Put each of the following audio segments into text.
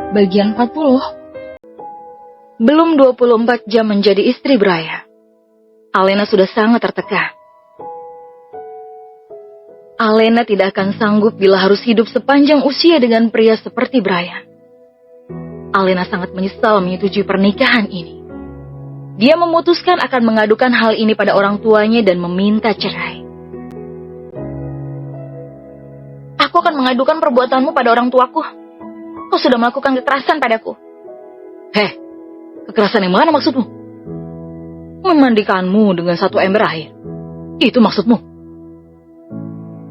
Bagian 40. Belum 24 jam menjadi istri Brian, Alena sudah sangat tertekan. Alena tidak akan sanggup bila harus hidup sepanjang usia dengan pria seperti Brian. Alena sangat menyesal menyetujui pernikahan ini. Dia memutuskan akan mengadukan hal ini pada orang tuanya dan meminta cerai. Aku akan mengadukan perbuatanmu pada orang tuaku. Kau sudah melakukan kekerasan padaku. Heh, kekerasan yang mana maksudmu? Memandikanmu dengan satu ember air. Itu maksudmu?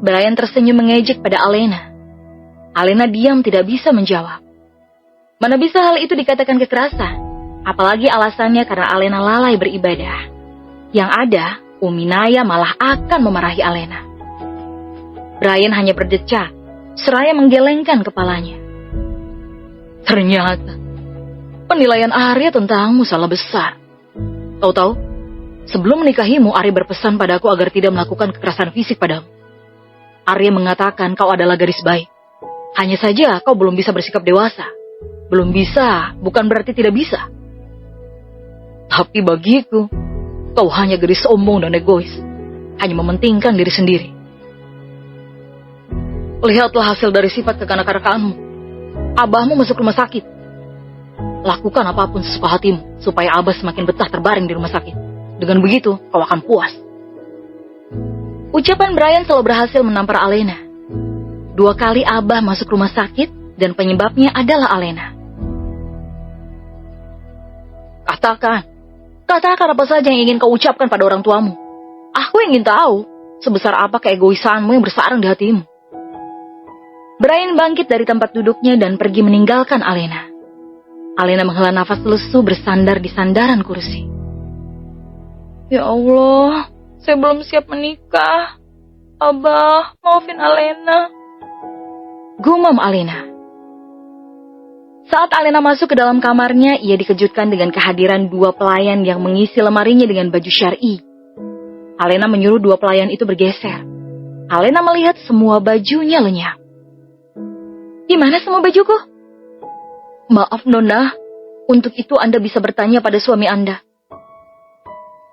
Brian tersenyum mengejek pada Alena. Alena diam tidak bisa menjawab. Mana bisa hal itu dikatakan kekerasan? Apalagi alasannya karena Alena lalai beribadah. Yang ada, Uminaya malah akan memarahi Alena. Brian hanya berdecak, seraya menggelengkan kepalanya. Ternyata, penilaian Arya tentangmu salah besar. Tahu-tahu, sebelum menikahimu, Arya berpesan padaku agar tidak melakukan kekerasan fisik padamu. Arya mengatakan kau adalah gadis baik. Hanya saja kau belum bisa bersikap dewasa. Belum bisa, bukan berarti tidak bisa. Tapi bagiku, kau hanya gadis sombong dan egois. Hanya mementingkan diri sendiri. Lihatlah hasil dari sifat kekanak-kanakanmu. Abahmu masuk rumah sakit. Lakukan apapun sesuka hatimu, supaya Abah semakin betah terbaring di rumah sakit. Dengan begitu, kau akan puas. Ucapan Brian selalu berhasil menampar Alena. 2 kali Abah masuk rumah sakit, dan penyebabnya adalah Alena. Katakan apa saja yang ingin kau ucapkan pada orang tuamu. Aku ingin tahu, sebesar apa keegoisanmu yang bersarang di hatimu. Brian bangkit dari tempat duduknya dan pergi meninggalkan Alena. Alena menghela nafas lesu bersandar di sandaran kursi. Ya Allah, saya belum siap menikah. Abah, maafin Alena. Gumam Alena. Saat Alena masuk ke dalam kamarnya, ia dikejutkan dengan kehadiran 2 pelayan yang mengisi lemarinya dengan baju syar'i. Alena menyuruh 2 pelayan itu bergeser. Alena melihat semua bajunya lenyap. Di mana semua bajuku? Maaf Nona, untuk itu Anda bisa bertanya pada suami Anda.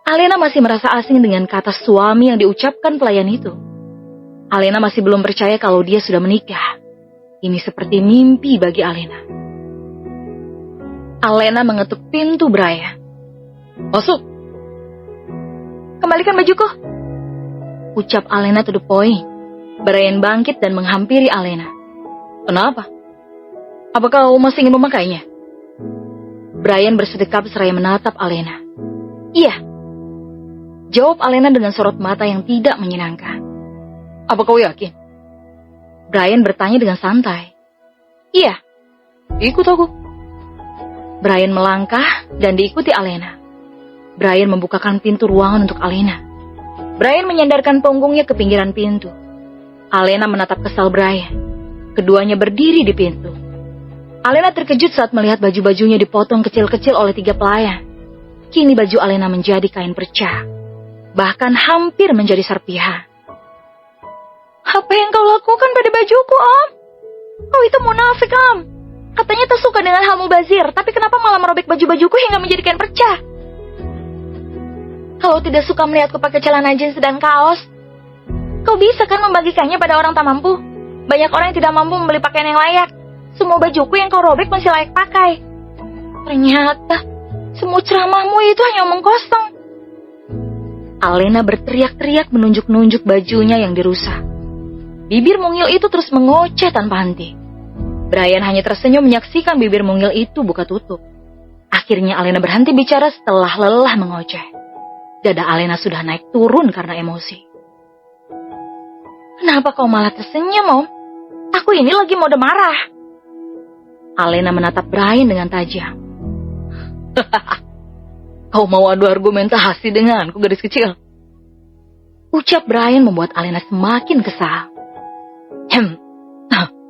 Alena masih merasa asing dengan kata suami yang diucapkan pelayan itu. Alena masih belum percaya kalau dia sudah menikah. Ini seperti mimpi bagi Alena. Alena mengetuk pintu Brian. Masuk. Kembalikan bajuku. Ucap Alena to the point. Brian bangkit dan menghampiri Alena. Kenapa? Apa kau masih ingin memakainya? Brian bersedekap seraya menatap Alena. Iya. Jawab Alena dengan sorot mata yang tidak menyenangkan. Apa kau yakin? Brian bertanya dengan santai. Iya. Ikut aku. Brian melangkah dan diikuti Alena. Brian membukakan pintu ruangan untuk Alena. Brian menyandarkan punggungnya ke pinggiran pintu. Alena menatap kesal Brian. Keduanya berdiri di pintu. Alena terkejut saat melihat baju-bajunya dipotong kecil-kecil oleh 3 pelayan. Kini baju Alena menjadi kain perca. Bahkan hampir menjadi serpihan. Apa yang kau lakukan pada bajuku, Om? Kau itu munafik, Om. Katanya tak suka dengan hal mubazir, tapi kenapa malah merobek baju-bajuku hingga menjadi kain perca? Kalau tidak suka melihatku pakai celana jeans dan kaos, kau bisa kan membagikannya pada orang tak mampu? Banyak orang yang tidak mampu membeli pakaian yang layak. Semua bajuku yang kau robek masih layak pakai. Ternyata, semua ceramahmu itu hanya omong kosong. Alena berteriak-teriak menunjuk-nunjuk bajunya yang dirusak. Bibir mungil itu terus mengoceh tanpa henti. Brian hanya tersenyum menyaksikan bibir mungil itu buka tutup. Akhirnya Alena berhenti bicara setelah lelah mengoceh. Dada Alena sudah naik turun karena emosi. Kenapa kau malah tersenyum, Om? Aku ini lagi mode marah. Alena menatap Brian dengan tajam. Kau mau adu argumentasi denganku, gadis kecil? Ucap Brian membuat Alena semakin kesal.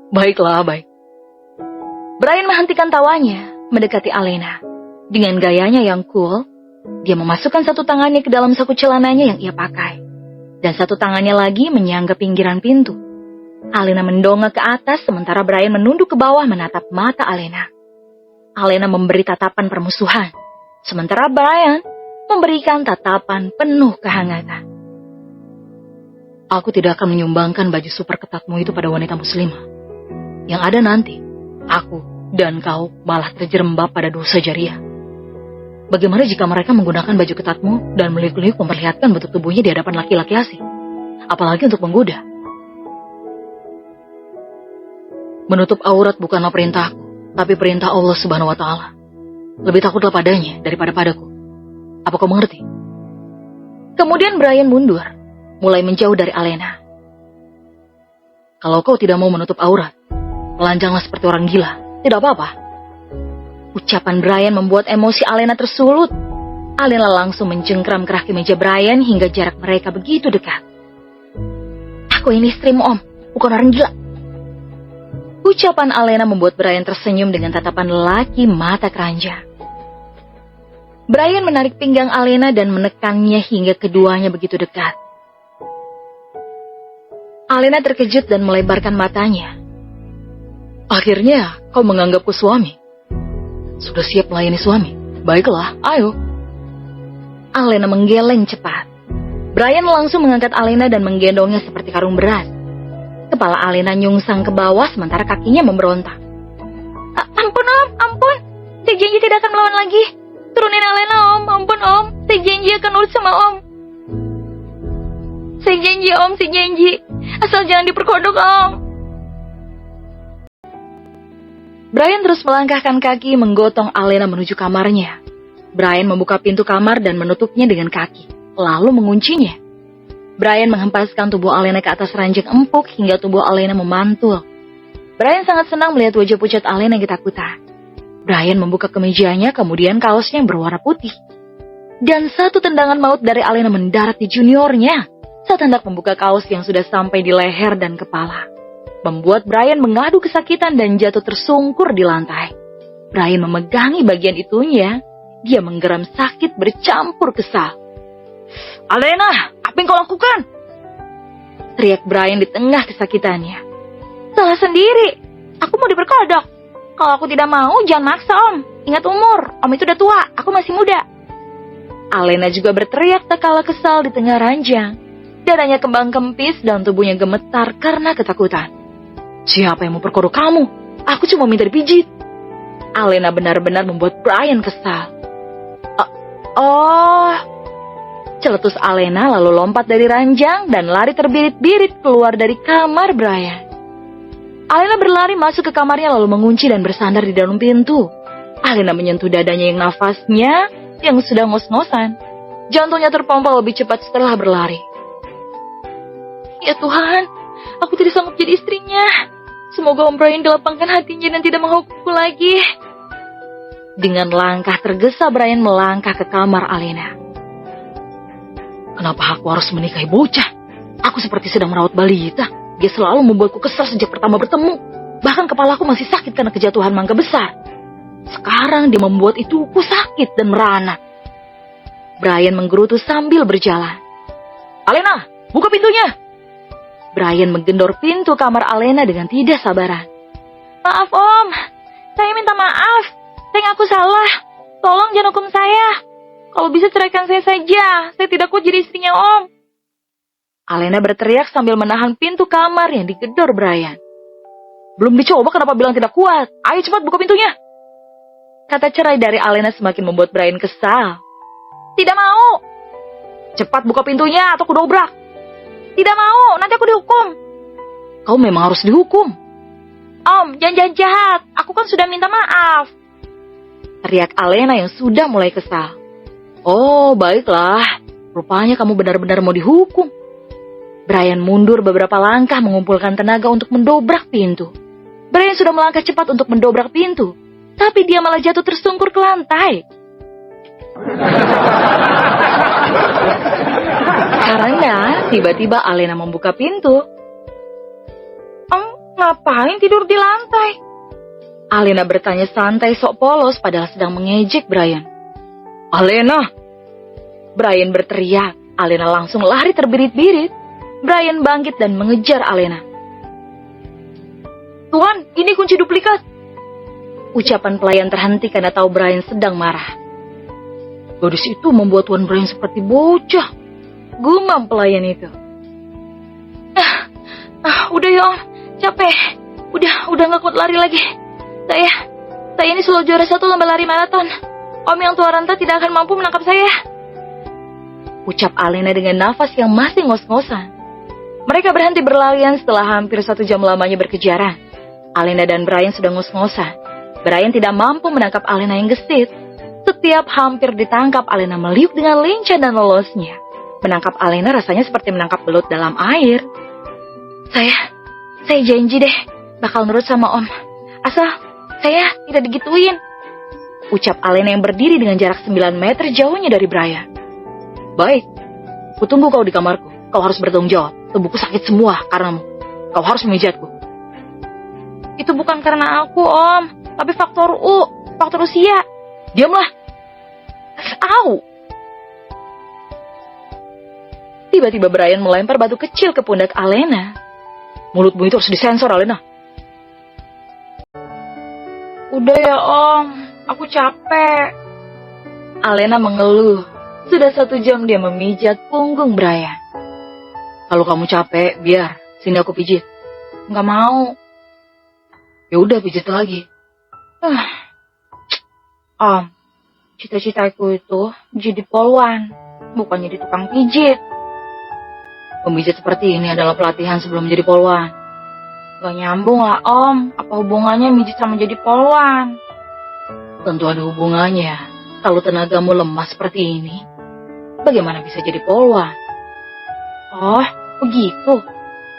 Baiklah, baik. Brian menghentikan tawanya, mendekati Alena. Dengan gayanya yang cool, dia memasukkan satu tangannya ke dalam saku celananya yang ia pakai. Dan satu tangannya lagi menyangga pinggiran pintu. Alena mendongak ke atas sementara Brian menunduk ke bawah menatap mata Alena. Alena memberi tatapan permusuhan, sementara Brian memberikan tatapan penuh kehangatan. Aku tidak akan menyumbangkan baju super ketatmu itu pada wanita muslimah. Yang ada nanti, aku dan kau malah terjerembab pada dosa jariah. Bagaimana jika mereka menggunakan baju ketatmu dan meliuk-liuk memperlihatkan bentuk tubuhnya di hadapan laki-laki asing? Apalagi untuk menggoda. Menutup aurat bukanlah perintahku, tapi perintah Allah Subhanahu wa Ta'ala. Lebih takutlah padanya daripada padaku. Apa kau mengerti? Kemudian Brian mundur, mulai menjauh dari Alena. Kalau kau tidak mau menutup aurat, telanjanglah seperti orang gila. Tidak apa-apa. Ucapan Brian membuat emosi Alena tersulut. Alena langsung mencengkram kaki meja Brian hingga jarak mereka begitu dekat. Aku ini istrimu, Om, bukan orang gila. Ucapan Alena membuat Brian tersenyum dengan tatapan lelaki mata keranjang. Brian menarik pinggang Alena dan menekannya hingga keduanya begitu dekat. Alena terkejut dan melebarkan matanya. Akhirnya kau menganggapku suami. Sudah siap melayani suami? Baiklah, ayo. Alena menggeleng cepat. Brian langsung mengangkat Alena dan menggendongnya seperti karung beras. Kepala Alena nyungsang ke bawah sementara kakinya memberontak. Ampun Om, ampun. Saya janji tidak akan melawan lagi. Turunin Alena Om, ampun Om. Saya janji akan nurut sama Om. Saya janji Om, saya janji. Asal jangan diperkodok Om. Brian terus melangkahkan kaki menggotong Alena menuju kamarnya. Brian membuka pintu kamar dan menutupnya dengan kaki, lalu menguncinya. Brian menghempaskan tubuh Alena ke atas ranjang empuk hingga tubuh Alena memantul. Brian sangat senang melihat wajah pucat Alena yang ketakutan. Brian membuka kemejanya, kemudian kaosnya yang berwarna putih. Dan satu tendangan maut dari Alena mendarat di juniornya saat hendak membuka kaos yang sudah sampai di leher dan kepala. Membuat Brian mengadu kesakitan dan jatuh tersungkur di lantai. Brian memegangi bagian itunya. Dia menggeram sakit bercampur kesal. Alena, apa yang kau lakukan? Teriak Brian di tengah kesakitannya. Salah sendiri. Aku mau diperkodok. Kalau aku tidak mau, jangan maksa Om. Ingat umur, Om itu udah tua, aku masih muda. Alena juga berteriak tak kalah kesal di tengah ranjang. Dadanya kembang kempis dan tubuhnya gemetar karena ketakutan. Siapa yang mau perkodok kamu? Aku cuma minta dipijit. Alena benar-benar membuat Brian kesal. Celetus Alena lalu lompat dari ranjang dan lari terbirit-birit keluar dari kamar Brian. Alena berlari masuk ke kamarnya lalu mengunci dan bersandar di dalam pintu. Alena menyentuh dadanya yang nafasnya yang sudah ngos-ngosan. Jantungnya terpompa lebih cepat setelah berlari. Ya Tuhan, aku tidak sanggup jadi istrinya. Semoga Om Brian dilapangkan hatinya dan tidak menghukumku lagi. Dengan langkah tergesa Brian melangkah ke kamar Alena. Kenapa aku harus menikahi bocah? Aku seperti sedang merawat balita. Dia selalu membuatku kesal sejak pertama bertemu. Bahkan kepalaku masih sakit karena kejatuhan mangga besar. Sekarang dia membuat ituku sakit dan merana. Brian menggerutu sambil berjalan. Alena, buka pintunya! Brian menggendor pintu kamar Alena dengan tidak sabaran. Maaf Om, saya minta maaf. Saya ngaku salah. Tolong jangan hukum saya. Kalau bisa ceraikan saya saja. Saya tidak kuat jadi istrinya Om. Alena berteriak sambil menahan pintu kamar yang digedor Brian. Belum dicoba kenapa bilang tidak kuat? Ayo cepat buka pintunya. Kata cerai dari Alena semakin membuat Brian kesal. Tidak mau. Cepat buka pintunya atau kudobrak. Tidak mau, nanti aku dihukum. Kau memang harus dihukum. Om, jangan jahat. Aku kan sudah minta maaf. Teriak Alena yang sudah mulai kesal. Oh, baiklah. Rupanya kamu benar-benar mau dihukum. Brian mundur beberapa langkah mengumpulkan tenaga untuk mendobrak pintu. Brian sudah melangkah cepat untuk mendobrak pintu. Tapi dia malah jatuh tersungkur ke lantai. Karena tiba-tiba Alena membuka pintu. Om, ngapain tidur di lantai? Alena bertanya santai sok polos padahal sedang mengejek Brian. Alena! Brian berteriak. Alena langsung lari terbirit-birit. Brian bangkit dan mengejar Alena. Tuhan, ini kunci duplikat. Ucapan pelayan terhenti karena tahu Brian sedang marah. Gadis itu membuat Tuan Brian seperti bocah, gumam pelayan itu. Udah ya Om, capek. Udah gak kuat lari lagi. Saya ini selalu juara 1 lomba lari maraton. Om yang tua renta tidak akan mampu menangkap saya. Ucap Alena dengan nafas yang masih ngos-ngosan. Mereka berhenti berlarian setelah hampir 1 jam lamanya berkejaran. Alena dan Brian sudah ngos-ngosan. Brian tidak mampu menangkap Alena yang gesit. Setiap hampir ditangkap, Alena meliuk dengan lincah dan lolosnya. Menangkap Alena rasanya seperti menangkap belut dalam air. Saya janji deh bakal nurut sama Om. Asal saya tidak digituin. Ucap Alena yang berdiri dengan jarak 9 meter jauhnya dari Brian. Baik, kutunggu kau di kamarku. Kau harus bertanggung jawab. Tubuhku sakit semua karenamu. Kau harus memijatku. Itu bukan karena aku, Om, tapi faktor usia. Diamlah. Au. Tiba-tiba Brian melempar batu kecil ke pundak Alena. Mulutmu itu harus disensor, Alena. Udah ya, Om. Aku capek. Alena mengeluh. Sudah 1 jam dia memijat punggung Brian. Kalau kamu capek, biar. Sini aku pijit. Nggak mau. Ya udah, pijit lagi. Om, cita-citaku itu jadi polwan, bukan jadi tukang pijit. Pemijit seperti ini adalah pelatihan sebelum menjadi polwan. Gak nyambung lah Om, apa hubungannya mijit sama jadi polwan? Tentu ada hubungannya. Kalau tenagamu lemah seperti ini, bagaimana bisa jadi polwan? Oh, begitu.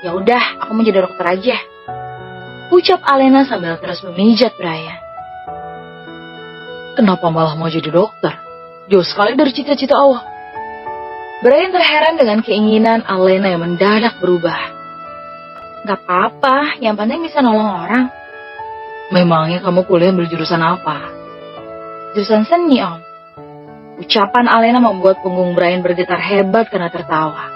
Ya udah, aku menjadi dokter aja. Ucap Alena sambil terus memijat Brian. Kenapa malah mau jadi dokter? Jauh sekali dari cita-cita awal. Brian terheran dengan keinginan Alena yang mendadak berubah. Gak apa-apa, yang penting bisa nolong orang. Memangnya kamu kuliah berjurusan apa? Jurusan seni, Om. Ucapan Alena membuat punggung Brian bergetar hebat karena tertawa.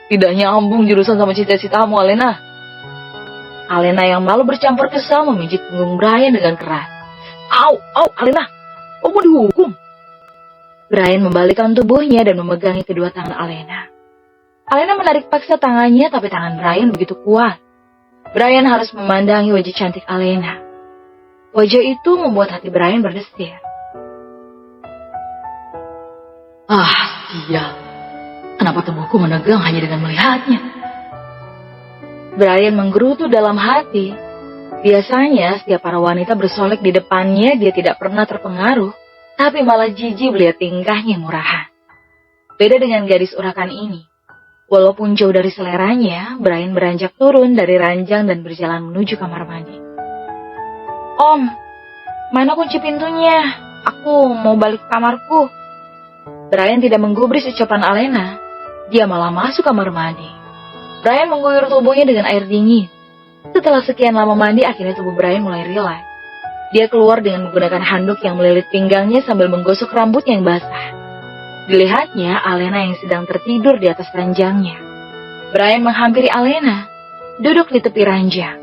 Tidak nyambung jurusan sama cita-citamu, Alena. Alena yang malu bercampur kesal memijit punggung Brian dengan keras. Au, Alena, kau mau dihukum? Brian membalikkan tubuhnya dan memegangi kedua tangan Alena. Alena menarik paksa tangannya, tapi tangan Brian begitu kuat. Brian harus memandangi wajah cantik Alena. Wajah itu membuat hati Brian berdesir. Sial. Kenapa tubuhku menegang hanya dengan melihatnya? Brian menggerutu dalam hati. Biasanya setiap para wanita bersolek di depannya dia tidak pernah terpengaruh, tapi malah jijik melihat tingkahnya yang murahan. Beda dengan gadis urakan ini. Walaupun jauh dari seleranya, Brian beranjak turun dari ranjang dan berjalan menuju kamar mandi. Om, mana kunci pintunya? Aku mau balik ke kamarku. Brian tidak menggubris ucapan Alena. Dia malah masuk kamar mandi. Brian mengguyur tubuhnya dengan air dingin. Setelah sekian lama mandi, akhirnya tubuh Brian mulai rileks. Dia keluar dengan menggunakan handuk yang melilit pinggangnya sambil menggosok rambutnya yang basah. Dilihatnya Alena yang sedang tertidur di atas ranjangnya. Brian menghampiri Alena, duduk di tepi ranjang.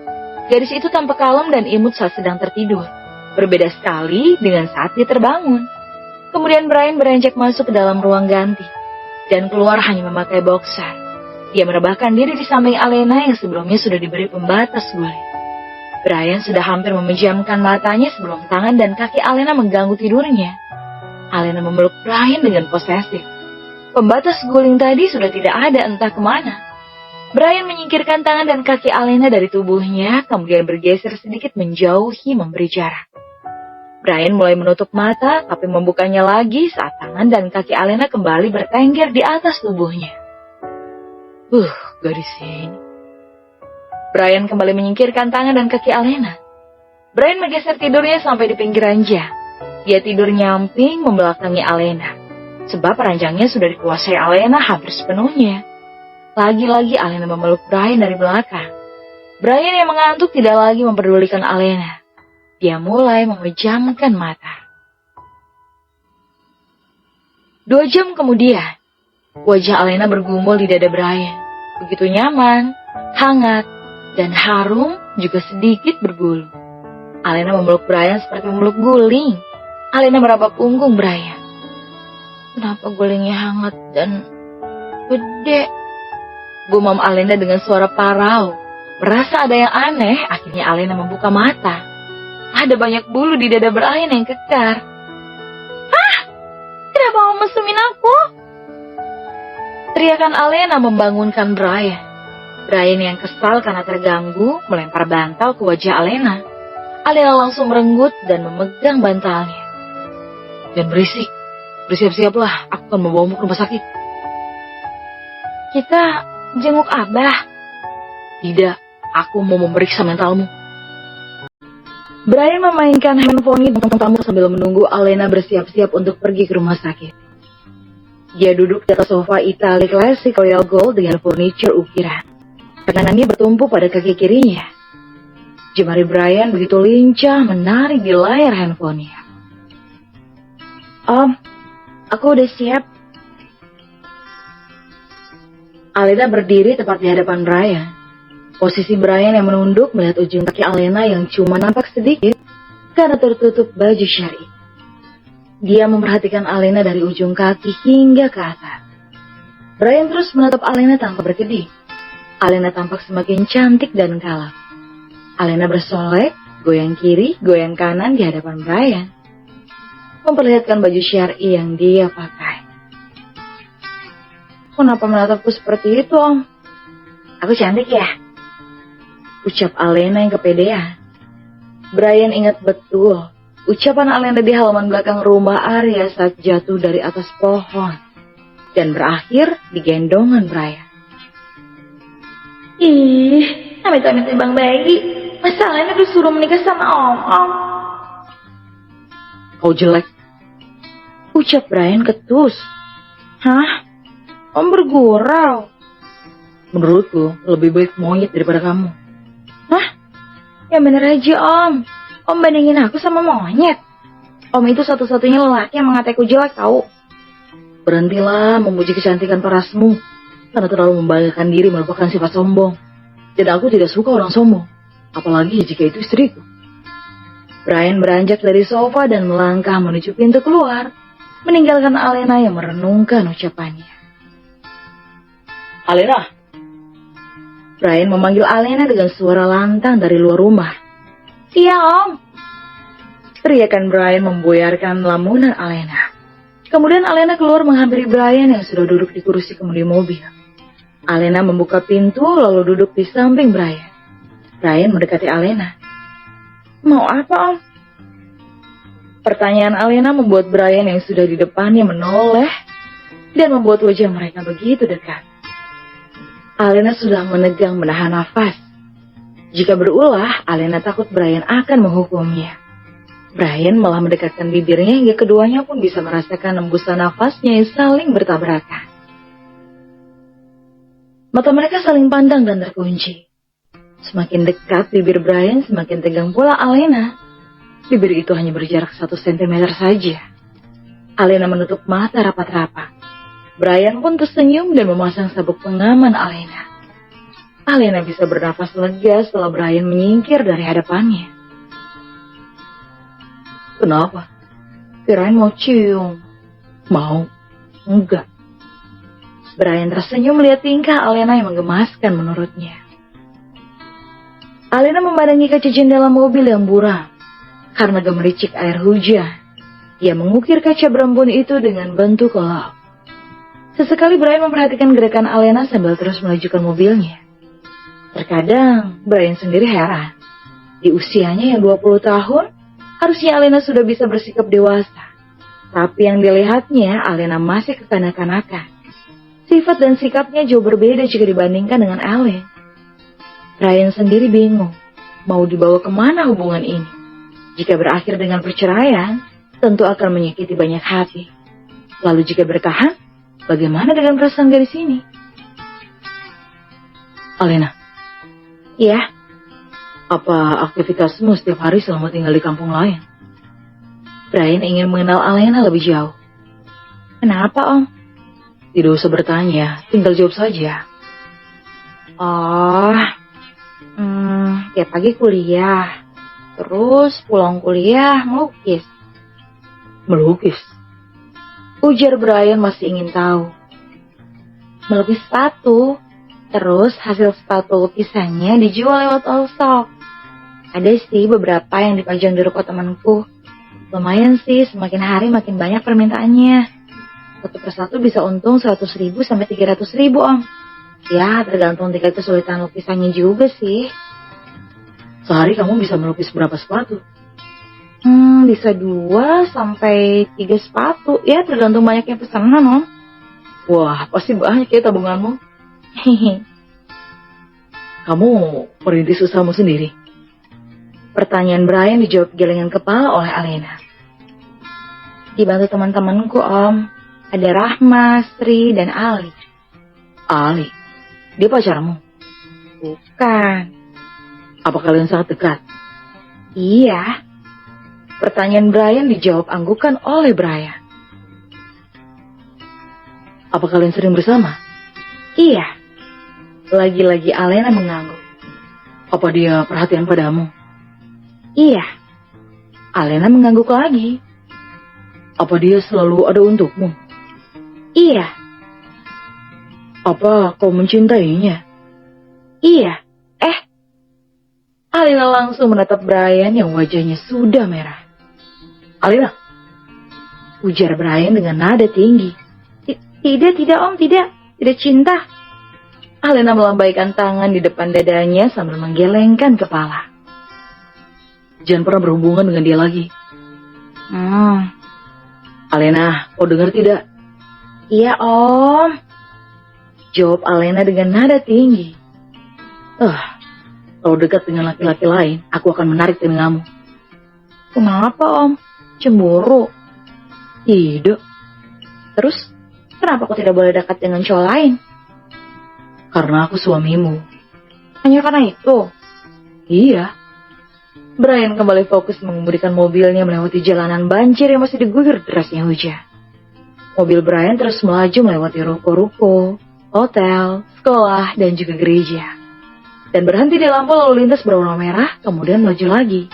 Gadis itu tampak kalem dan imut saat sedang tertidur. Berbeda sekali dengan saat dia terbangun. Kemudian Brian beranjak masuk ke dalam ruang ganti dan keluar hanya memakai boxer. Dia merebahkan diri di samping Alena yang sebelumnya sudah diberi pembatas guling. Brian sudah hampir memejamkan matanya sebelum tangan dan kaki Alena mengganggu tidurnya. Alena memeluk Brian dengan posesif. Pembatas guling tadi sudah tidak ada entah kemana. Brian menyingkirkan tangan dan kaki Alena dari tubuhnya, kemudian bergeser sedikit menjauhi memberi jarak. Brian mulai menutup mata, tapi membukanya lagi saat tangan dan kaki Alena kembali bertengger di atas tubuhnya. Gadis ini. Brian kembali menyingkirkan tangan dan kaki Alena. Brian bergeser tidurnya sampai di pinggir ranjang. Dia tidur nyamping membelakangi Alena. Sebab ranjangnya sudah dikuasai Alena hampir sepenuhnya. Lagi-lagi Alena memeluk Brian dari belakang. Brian yang mengantuk tidak lagi memperdulikan Alena. Dia mulai memejamkan mata. 2 jam kemudian, wajah Alena bergumul di dada Brian. Begitu nyaman, hangat, dan harum juga sedikit berbulu. Alena memeluk Brian seperti memeluk guling. Alena meraba punggung Brian. Kenapa gulingnya hangat dan gede? Gumam Alena dengan suara parau. Merasa ada yang aneh, akhirnya Alena membuka mata. Ada banyak bulu di dada Brian yang kekar. "Ah, kenapa mau mesumin aku?" Teriakan Alena membangunkan Brian. Brian yang kesal karena terganggu melempar bantal ke wajah Alena. Alena langsung merenggut dan memegang bantalnya. "Dan berisik, bersiap-siaplah, aku akan membawamu ke rumah sakit." "Kita jenguk Abah." "Tidak, aku mau memeriksa mentalmu." Brian memainkan handphone di tamu sambil menunggu Alena bersiap-siap untuk pergi ke rumah sakit. Dia duduk di atas sofa Italia klasik Royal Gold dengan furniture ukiran. Tangannya bertumpu pada kaki kirinya. Jemari Brian begitu lincah menarik di layar handphonenya. "Om, aku udah siap." Alena berdiri tepat di hadapan Brian. Posisi Brian yang menunduk melihat ujung kaki Alena yang cuma nampak sedikit karena tertutup baju syari. Dia memperhatikan Alena dari ujung kaki hingga ke atas. Brian terus menatap Alena tanpa berkedip. Alena tampak semakin cantik dan kalem. Alena bersolek, goyang kiri, goyang kanan di hadapan Brian, memperlihatkan baju syari yang dia pakai. "Kenapa menatapku seperti itu, Om? Aku cantik ya?" ucap Alena yang kepedean. Brian ingat betul ucapan Alena di halaman belakang rumah Arya saat jatuh dari atas pohon dan berakhir di gendongan Brian. "Ih, amit-amit Bang Bayi. Masa Alena disuruh menikah sama Om? Kau jelek," ucap Brian ketus. "Hah? Om bergurau?" "Menurutku lebih baik monyet daripada kamu." "Hah? Ya bener aja Om. Om bandingin aku sama monyet. Om itu satu-satunya lelaki yang mengataku jelek tahu." "Berhentilah memuji kecantikan parasmu, karena terlalu membanggakan diri merupakan sifat sombong. Dan aku tidak suka orang sombong, apalagi jika itu istriku." Brian beranjak dari sofa dan melangkah menuju pintu keluar, meninggalkan Alena yang merenungkan ucapannya. "Alena!" Brian memanggil Alena dengan suara lantang dari luar rumah. "Iya, Om." Teriakan Brian memboyarkan lamunan Alena. Kemudian Alena keluar menghampiri Brian yang sudah duduk di kursi kemudi mobil. Alena membuka pintu lalu duduk di samping Brian. Brian mendekati Alena. "Mau apa, Om?" Pertanyaan Alena membuat Brian yang sudah di depannya menoleh dan membuat wajah mereka begitu dekat. Alena sudah menahan nafas. Jika berulah, Alena takut Brian akan menghukumnya. Brian malah mendekatkan bibirnya hingga keduanya pun bisa merasakan embusan nafasnya yang saling bertabrakan. Mata mereka saling pandang dan terkunci. Semakin dekat bibir Brian, semakin tegang pula Alena. Bibir itu hanya berjarak 1 sentimeter saja. Alena menutup mata rapat-rapat. Brian pun tersenyum dan memasang sabuk pengaman Alena. Alena bisa bernafas lega setelah Brian menyingkir dari hadapannya. "Kenapa? Kirain mau cium." "Mau? Enggak." Brian tersenyum melihat tingkah Alena yang menggemaskan menurutnya. Alena memandangi kaca jendela mobil yang buram. Karena gemericik air hujan, ia mengukir kaca berembun itu dengan bentuk kolak. Sesekali Brian memperhatikan gerakan Alena sambil terus menunjukkan mobilnya. Terkadang Brian sendiri heran. Di usianya yang 20 tahun, harusnya Alena sudah bisa bersikap dewasa. Tapi yang dilihatnya, Alena masih kekanak-kanakan. Sifat dan sikapnya jauh berbeda jika dibandingkan dengan Allen. Brian sendiri bingung, mau dibawa kemana hubungan ini. Jika berakhir dengan perceraian, tentu akan menyakiti banyak hati. Lalu jika bertahan, bagaimana dengan perasaan gadis ini? "Alena." "Ya." "Apa aktivitasmu setiap hari selama tinggal di kampung lain?" Brian ingin mengenal Alena lebih jauh. "Kenapa, Om?" "Tidak usah bertanya, tinggal jawab saja." "Oh, tiap pagi kuliah, Terus pulang kuliah melukis. Melukis? Ujar Brian masih ingin tahu. Melukis sepatu. Terus hasil sepatu lukisannya dijual lewat all shop. Ada sih beberapa yang dipajang di ruko temanku. Lumayan sih, semakin hari makin banyak permintaannya. Satu persatu bisa untung 100.000 sampai 300.000 om. Ya, tergantung tingkat kesulitan lukisannya juga sih. Sehari kamu bisa melukis berapa sepatu? Bisa 2 sampai 3 sepatu. Ya, tergantung banyaknya pesanan om. Wah, pasti banyak ya tabunganmu. Kamu merintis usahamu sendiri? Pertanyaan Brian dijawab gelengan kepala oleh Alena. Dibantu teman-temanku om. Ada Rahma, Sri, dan Ali. Ali? Dia pacarmu? Bukan. Apa kalian sangat dekat? Iya. Pertanyaan Brian dijawab anggukan oleh Brian. Apa kalian sering bersama? Iya. Lagi-lagi Alena mengangguk. Apa dia perhatian padamu? Iya. Alena mengangguk lagi. Apa dia selalu ada untukmu? Iya. Apa kau mencintainya? Iya. Alena langsung menatap Brian yang wajahnya sudah merah. Alena? Ujar Brian dengan nada tinggi. Tidak om, tidak cinta. Alena melambaikan tangan di depan dadanya sambil menggelengkan kepala. Jangan pernah berhubungan dengan dia lagi. Alena, kau dengar tidak? Iya om. Jawab Alena dengan nada tinggi. Kalau dekat dengan laki-laki lain, aku akan menarik telingamu. Kenapa om? Cemburu? Tidak. Terus, kenapa aku tidak boleh dekat dengan cowok lain? Karena aku suamimu. Hanya karena itu? Iya. Brian kembali fokus mengemudikan mobilnya melewati jalanan banjir yang masih diguyur derasnya hujan. Mobil Brian terus melaju melewati ruko-ruko, hotel, sekolah, dan juga gereja. Dan berhenti di lampu lalu lintas berwarna merah, kemudian melaju lagi.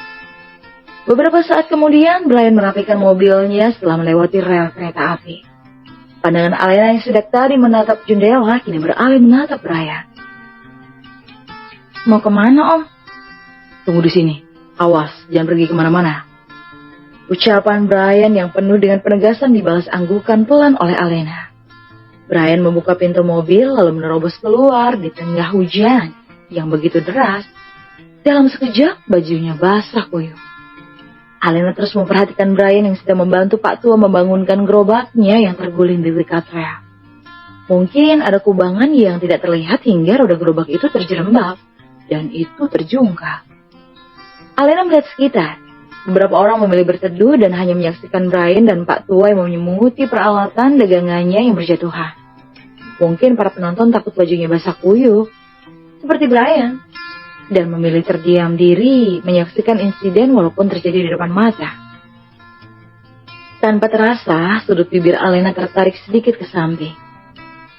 Beberapa saat kemudian, Brian merapikan mobilnya setelah melewati rel kereta api. Pandangan Alena yang sejak tadi menatap jendela kini beralih menatap Brian. Mau kemana om? Tunggu di sini. Awas, jangan pergi kemana-mana. Ucapan Brian yang penuh dengan penegasan dibalas anggukan pelan oleh Alena. Brian membuka pintu mobil lalu menerobos keluar di tengah hujan yang begitu deras. Dalam sekejap bajunya basah kuyup. Alena terus memperhatikan Brian yang sedang membantu Pak Tua membangunkan gerobaknya yang terguling di dekat rel. Mungkin ada kubangan yang tidak terlihat hingga roda gerobak itu terjerembab dan itu terjungkal. Alena melihat sekitar. Beberapa orang memilih berteduh dan hanya menyaksikan Brian dan Pak Tua yang menyemuti peralatan dagangannya yang berjatuhan. Mungkin para penonton takut bajunya basah kuyup, seperti Brian, dan memilih terdiam diri menyaksikan insiden walaupun terjadi di depan mata. Tanpa terasa, sudut bibir Alena tertarik sedikit ke samping.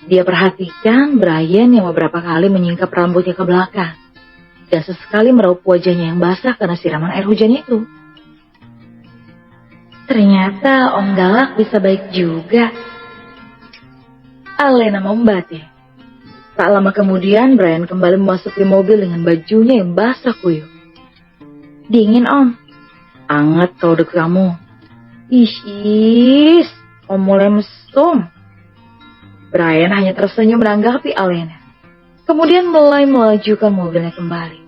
Dia perhatikan Brian yang beberapa kali menyingkap rambutnya ke belakang, dan sesekali meraup wajahnya yang basah karena siraman air hujan itu. Ternyata Om Galak bisa baik juga. Alena membatin. Tak lama kemudian, Brian kembali memasuki mobil dengan bajunya yang basah kuyup. Dingin, Om. Anget kalau deket kamu. Is, Om mulai mesum. Brian hanya tersenyum menanggapi Alena. Kemudian mulai melajukan mobilnya kembali.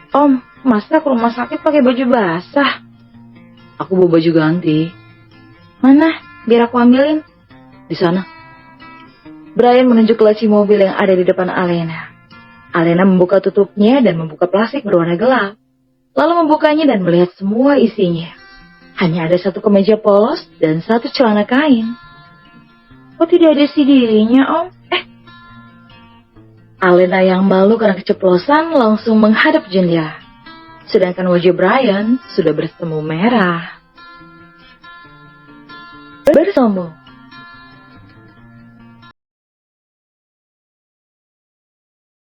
Om, masa ke rumah sakit pakai baju basah? Aku bawa baju ganti. Mana? Biar aku ambilin. Di sana. Brian menunjuk laci mobil yang ada di depan Alena. Alena membuka tutupnya dan membuka plastik berwarna gelap. Lalu membukanya dan melihat semua isinya. Hanya ada satu kemeja polos dan satu celana kain. Kok tidak ada CD-nya, Om? Alena yang malu karena keceplosan langsung menghadap jendela. Sedangkan wajah Brian sudah bersemu merah. Bersemu.